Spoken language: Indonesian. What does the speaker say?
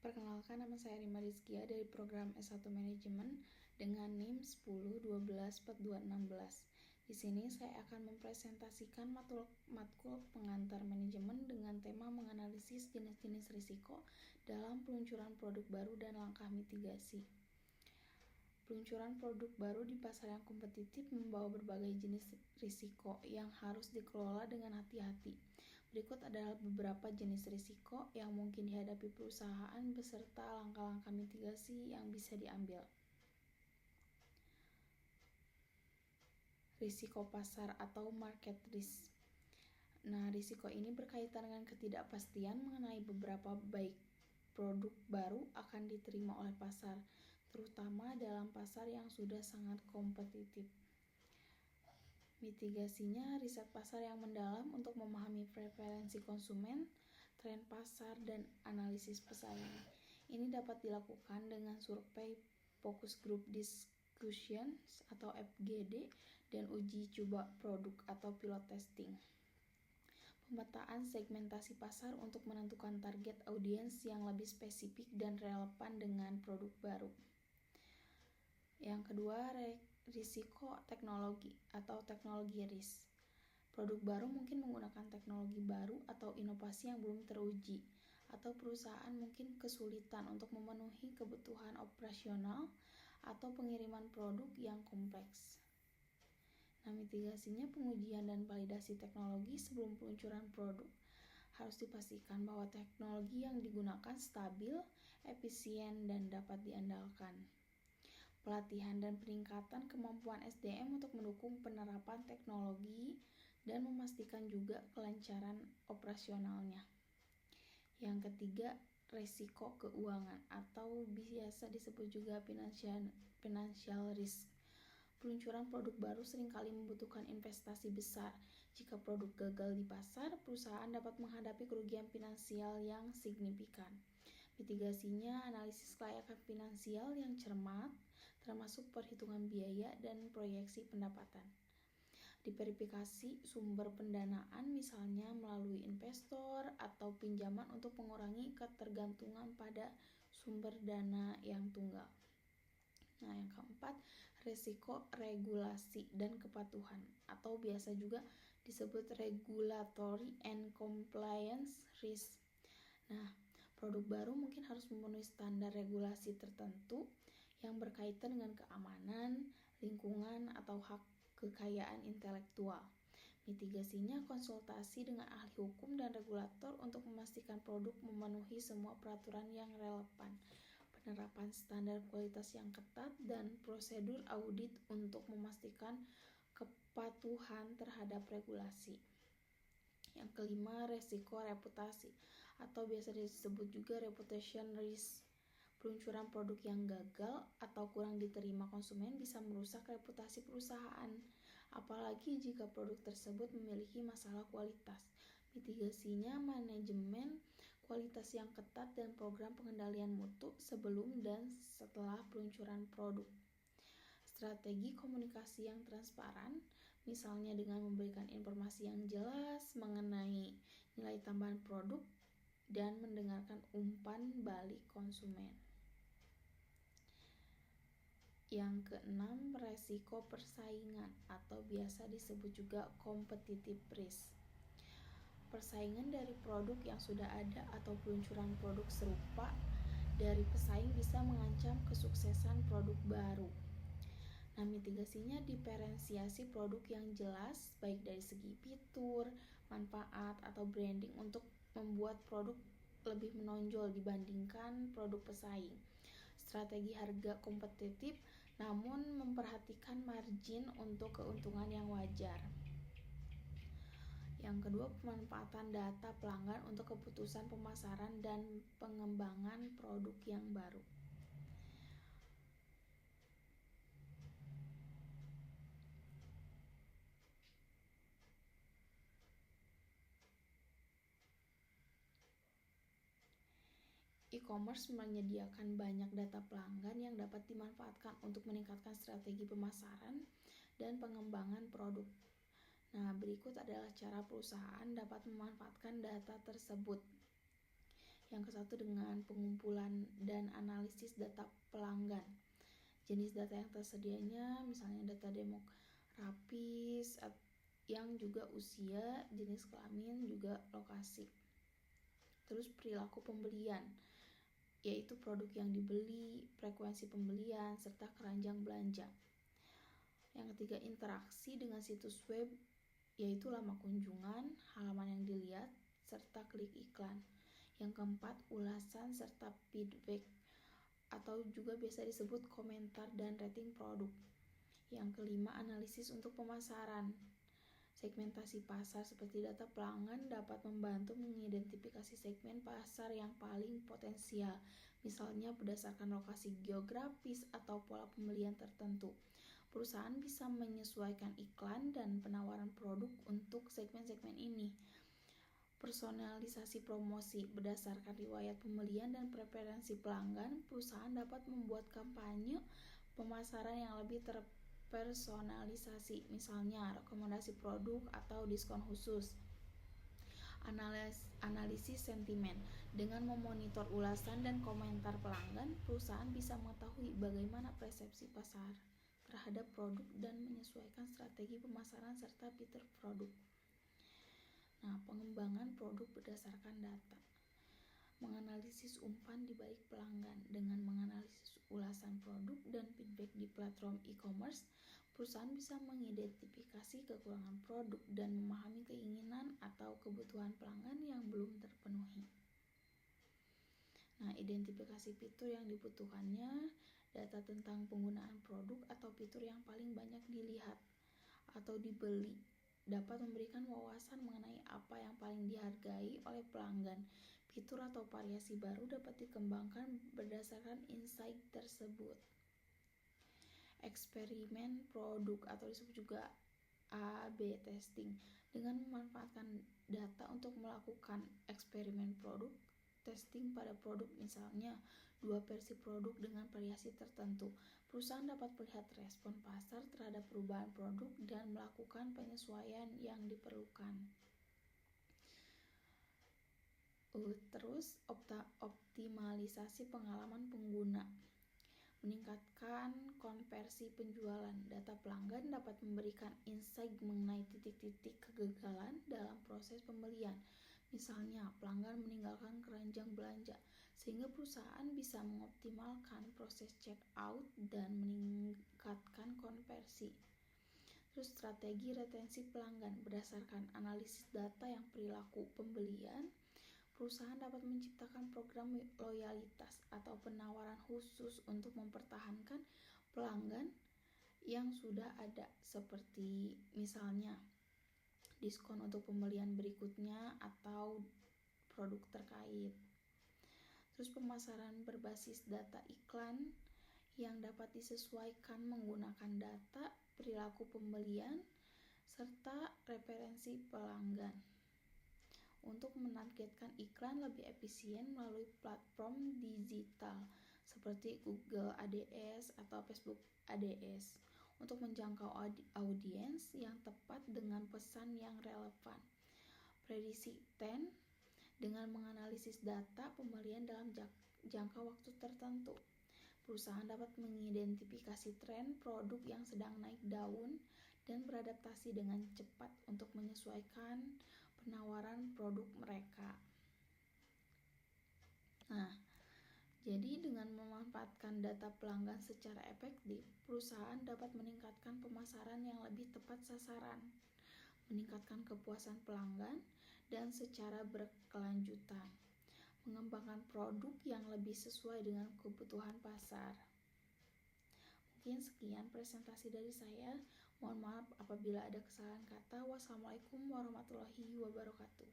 Perkenalkan, nama saya Rima Rizkia dari program S1 Manajemen dengan NIM 10124216. Di sini saya akan mempresentasikan matkul pengantar manajemen dengan tema menganalisis jenis-jenis risiko dalam peluncuran produk baru dan langkah mitigasi. Peluncuran produk baru di pasar yang kompetitif membawa berbagai jenis risiko yang harus dikelola dengan hati-hati. Berikut adalah beberapa jenis risiko yang mungkin dihadapi perusahaan beserta langkah-langkah mitigasi yang bisa diambil. Risiko pasar atau market risk. Nah, risiko ini berkaitan dengan ketidakpastian mengenai beberapa baik produk baru akan diterima oleh pasar, terutama dalam pasar yang sudah sangat kompetitif. Mitigasinya, riset pasar yang mendalam untuk memahami preferensi konsumen, tren pasar, dan analisis pesaing. Ini dapat dilakukan dengan survei focus group discussions atau FGD dan uji coba produk atau pilot testing. Pemetaan segmentasi pasar untuk menentukan target audiens yang lebih spesifik dan relevan dengan produk baru. Yang kedua, risiko teknologi atau teknologi risk. Produk baru mungkin menggunakan teknologi baru atau inovasi yang belum teruji, atau perusahaan mungkin kesulitan untuk memenuhi kebutuhan operasional atau pengiriman produk yang kompleks. Nah, mitigasinya, pengujian dan validasi teknologi sebelum peluncuran produk. Harus dipastikan bahwa teknologi yang digunakan stabil, efisien, dan dapat diandalkan. Pelatihan dan peningkatan kemampuan SDM untuk mendukung penerapan teknologi dan memastikan juga kelancaran operasionalnya. Yang ketiga, risiko keuangan atau biasa disebut juga financial risk. Peluncuran produk baru seringkali membutuhkan investasi besar. Jika produk gagal di pasar, perusahaan dapat menghadapi kerugian finansial yang signifikan. Mitigasinya, analisis kelayakan finansial yang cermat, termasuk perhitungan biaya dan proyeksi pendapatan. Diverifikasi sumber pendanaan, misalnya melalui investor atau pinjaman untuk mengurangi ketergantungan pada sumber dana yang tunggal. Nah, yang keempat, risiko regulasi dan kepatuhan atau biasa juga disebut regulatory and compliance risk. Nah, produk baru mungkin harus memenuhi standar regulasi tertentu yang berkaitan dengan keamanan, lingkungan, atau hak kekayaan intelektual. Mitigasinya, konsultasi dengan ahli hukum dan regulator untuk memastikan produk memenuhi semua peraturan yang relevan. Penerapan standar kualitas yang ketat dan prosedur audit untuk memastikan kepatuhan terhadap regulasi. Yang kelima, resiko reputasi atau biasa disebut juga reputation risk. Peluncuran produk yang gagal atau kurang diterima konsumen bisa merusak reputasi perusahaan, apalagi jika produk tersebut memiliki masalah kualitas. Mitigasinya, manajemen kualitas yang ketat dan program pengendalian mutu sebelum dan setelah peluncuran produk. Strategi komunikasi yang transparan, misalnya dengan memberikan informasi yang jelas mengenai nilai tambahan produk dan mendengarkan umpan balik konsumen. Yang keenam, resiko persaingan atau biasa disebut juga competitive risk. Persaingan dari produk yang sudah ada atau peluncuran produk serupa dari pesaing bisa mengancam kesuksesan produk baru. Nah, mitigasinya, diferensiasi produk yang jelas baik dari segi fitur, manfaat, atau branding untuk membuat produk lebih menonjol dibandingkan produk pesaing. Strategi harga kompetitif namun memperhatikan margin untuk keuntungan yang wajar. Yang kedua, pemanfaatan data pelanggan untuk keputusan pemasaran dan pengembangan produk yang baru. E-commerce menyediakan banyak data pelanggan yang dapat dimanfaatkan untuk meningkatkan strategi pemasaran dan pengembangan produk. Nah, berikut adalah cara perusahaan dapat memanfaatkan data tersebut. Yang ke-1 dengan pengumpulan dan analisis data pelanggan. Jenis data yang tersedianya misalnya data demografis yang juga usia, jenis kelamin, juga lokasi. Terus perilaku pembelian, yaitu produk yang dibeli, frekuensi pembelian, serta keranjang belanja. Yang ketiga, interaksi dengan situs web, yaitu lama kunjungan, halaman yang dilihat, serta klik iklan. Yang keempat, ulasan serta feedback, atau juga biasa disebut komentar dan rating produk. Yang kelima, analisis untuk pemasaran. Segmentasi pasar seperti data pelanggan dapat membantu mengidentifikasi segmen pasar yang paling potensial, misalnya berdasarkan lokasi geografis atau pola pembelian tertentu. Perusahaan bisa menyesuaikan iklan dan penawaran produk untuk segmen-segmen ini. Personalisasi promosi berdasarkan riwayat pembelian dan preferensi pelanggan, perusahaan dapat membuat kampanye pemasaran yang lebih terpersonalisasi, misalnya rekomendasi produk atau diskon khusus. Analisis sentimen. Dengan memonitor ulasan dan komentar pelanggan, perusahaan bisa mengetahui bagaimana persepsi pasar terhadap produk dan menyesuaikan strategi pemasaran serta fitur produk. Nah, pengembangan produk berdasarkan data. Menganalisis umpan di balik pelanggan. Dengan menganalisis ulasan produk dan feedback di platform e-commerce, perusahaan bisa mengidentifikasi kekurangan produk dan memahami keinginan atau kebutuhan pelanggan yang belum terpenuhi. Nah, identifikasi fitur yang dibutuhkannya, data tentang penggunaan produk atau fitur yang paling banyak dilihat atau dibeli dapat memberikan wawasan mengenai apa yang paling dihargai oleh pelanggan. Fitur atau variasi baru dapat dikembangkan berdasarkan insight tersebut. Eksperimen produk atau disebut juga A/B testing. Dengan memanfaatkan data untuk melakukan eksperimen produk, testing pada produk, misalnya 2 versi produk dengan variasi tertentu, perusahaan dapat melihat respon pasar terhadap perubahan produk dan melakukan penyesuaian yang diperlukan. Terus optimalisasi pengalaman pengguna. Meningkatkan konversi penjualan. Data pelanggan dapat memberikan insight mengenai titik-titik kegagalan dalam proses pembelian. Misalnya, pelanggan meninggalkan keranjang belanja, sehingga perusahaan bisa mengoptimalkan proses check out dan meningkatkan konversi. Terus strategi retensi pelanggan. Berdasarkan analisis data yang perilaku pembelian, perusahaan dapat menciptakan program loyalitas atau penawaran khusus untuk mempertahankan pelanggan yang sudah ada, seperti misalnya diskon untuk pembelian berikutnya atau produk terkait. Terus pemasaran berbasis data iklan yang dapat disesuaikan menggunakan data perilaku pembelian serta referensi pelanggan untuk menargetkan iklan lebih efisien melalui platform digital seperti Google Ads atau Facebook Ads untuk menjangkau audiens yang tepat dengan pesan yang relevan. Prediksi trend dengan menganalisis data pembelian dalam jangka waktu tertentu. Perusahaan dapat mengidentifikasi tren produk yang sedang naik daun dan beradaptasi dengan cepat untuk menyesuaikan penawaran produk mereka. Nah, jadi dengan memanfaatkan data pelanggan secara efektif, perusahaan dapat meningkatkan pemasaran yang lebih tepat sasaran, meningkatkan kepuasan pelanggan, dan secara berkelanjutan, mengembangkan produk yang lebih sesuai dengan kebutuhan pasar. Mungkin sekian presentasi dari saya. Mohon maaf apabila ada kesalahan kata. Wassalamualaikum warahmatullahi wabarakatuh.